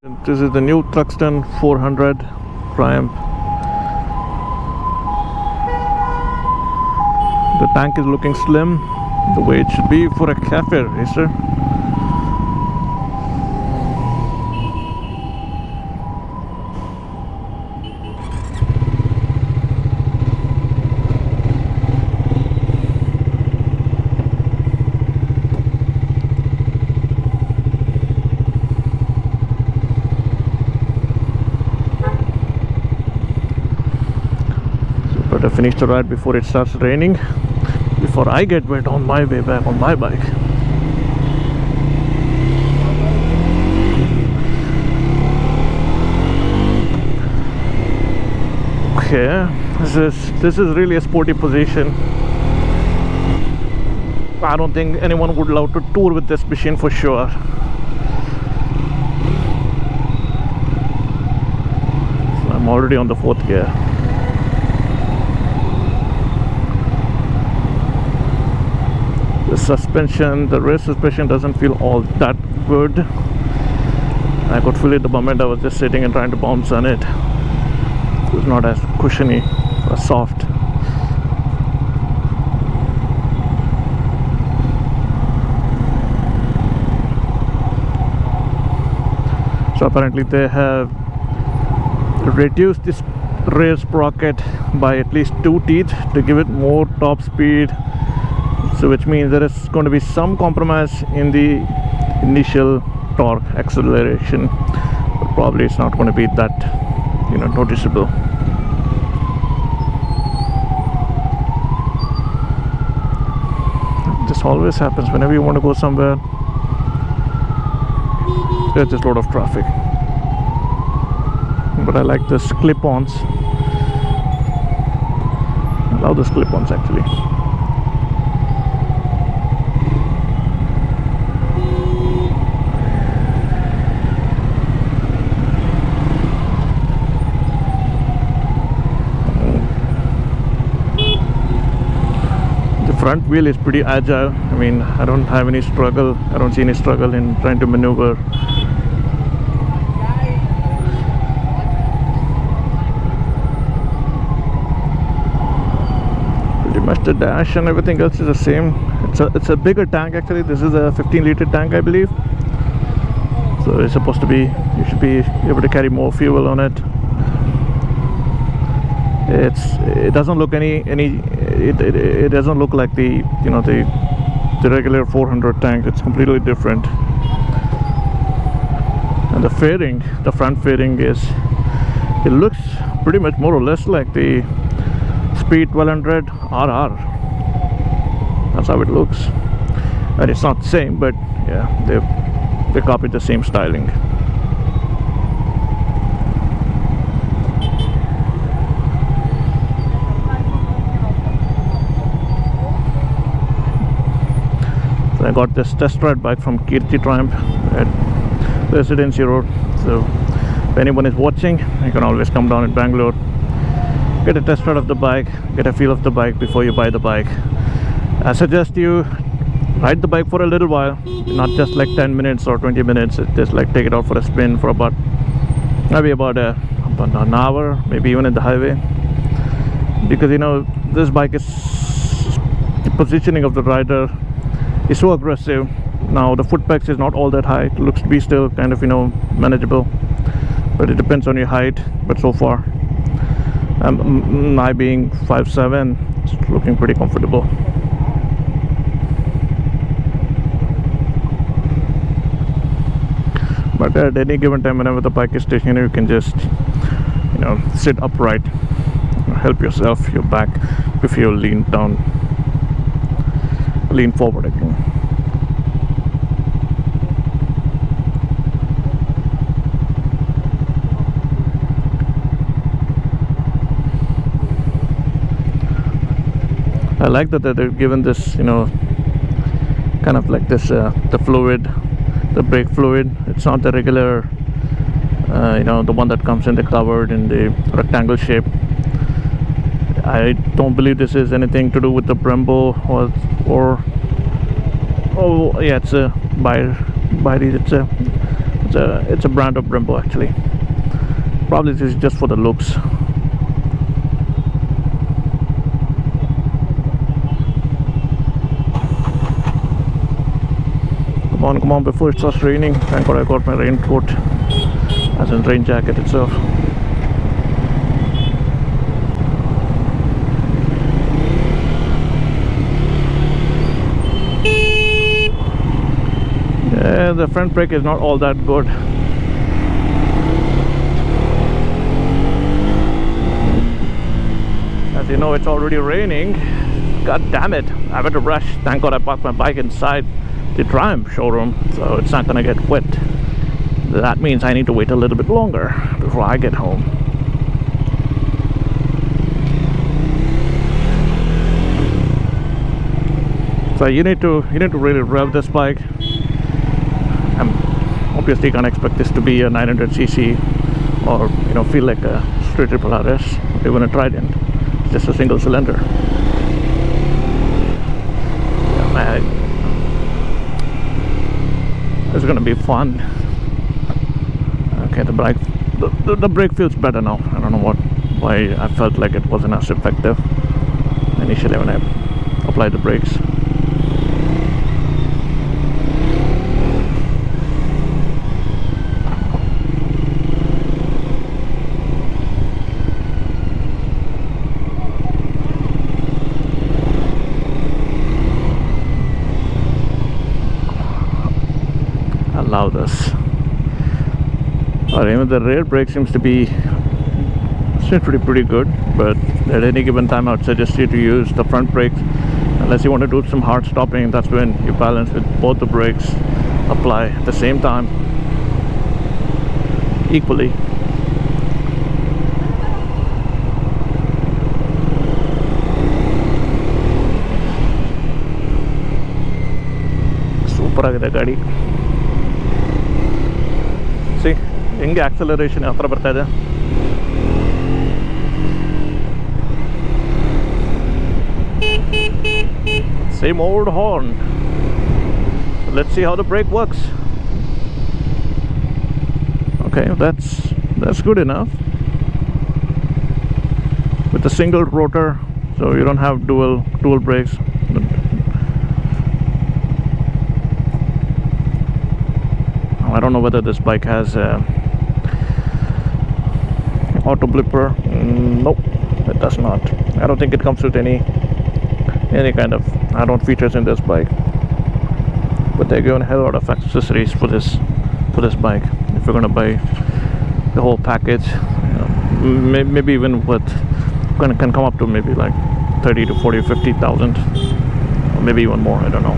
This is the new Thruxton 400 Triumph. The tank is looking slim, the way it should be for a cafe racer. But I finished the ride before it starts raining, before I get wet on my way back on my bike. Okay, this is really a sporty position. I don't think anyone would love to tour with this machine for sure. So I'm already on the 4th gear. The rear suspension doesn't feel all that good. I could feel it the moment I was just sitting and trying to bounce on it. It was not as cushiony or soft. So apparently they have reduced this rear sprocket by at least 2 teeth to give it more top speed. So which means there is going to be some compromise in the initial torque acceleration, but probably it's not going to be that noticeable. This always happens whenever you want to go somewhere. There's just a lot of traffic, but I like the clip-ons. I love the clip-ons actually. Front wheel is pretty agile. I mean, I don't have any struggle. I don't see any struggle in trying to maneuver. Pretty much the dash and everything else is the same. It's a bigger tank actually. This is a 15-liter tank, I believe. So it's supposed to be, you should be able to carry more fuel on it. It doesn't look it doesn't look like the regular 400 tank. It's completely different. And the fairing, the front fairing it looks pretty much more or less like the Speed 1200 RR. That's how it looks. And it's not the same, but yeah, they copied the same styling. I got this test ride bike from Keerthi Triumph at Residency Road. So if anyone is watching, you can always come down at Bangalore, get a test ride of the bike, get a feel of the bike before you buy the bike. I suggest you ride the bike for a little while, not just like 10 minutes or 20 minutes. Just like take it out for a spin for maybe about an hour, maybe even in the highway, because this bike is, the positioning of the rider is so aggressive. Now the foot pegs is not all that high. It looks to be still kind of manageable, but it depends on your height. But so far, I being 5'7", it's looking pretty comfortable. But at any given time, whenever the bike is stationary, you can just sit upright, help yourself, your back, if you lean forward again. I like that they've given this, kind of like this, the fluid, the brake fluid. It's not the regular, the one that comes in the covered in the rectangle shape. I don't believe this is anything to do with the Brembo or oh yeah, it's a it's a brand of Brembo actually. Probably this is just for the looks. Come on, before it starts raining. Thank God I got my raincoat, as in rain jacket itself. Yeah, the front brake is not all that good. As you know, it's already raining. God damn it, I had to rush. Thank God I parked my bike inside the Triumph showroom, so it's not gonna get wet. That means I need to wait a little bit longer before I get home. So you need to really rev this bike. Obviously you can't expect this to be a 900cc or feel like a straight triple RS, even a Trident. It's just a single cylinder. Yeah, man, it's gonna be fun. Okay, the brake feels better now. I don't know why I felt like it wasn't as effective initially when I applied the brakes. Allow this. Or even the rear brake seems to be pretty good, but at any given time I would suggest you to use the front brakes unless you want to do some hard stopping. That's when you balance with both the brakes apply at the same time equally. Super agide gadi. See, ಹೆಂಗೆ acceleration ಯಾವ ಥರ ಬರ್ತಾ ಇದೆ. Same old horn. Let's see how the brake works. Okay, that's good enough. With a single rotor, so you don't have dual brakes. I don't know whether this bike has auto blipper. Nope, it does not. I don't think it comes with any kind of add-on features in this bike, but they're given a hell of a lot of accessories for this bike. If you're going to buy the whole package, maybe even what can come up to maybe like 30 to 40 50,000, or maybe even more, I don't know.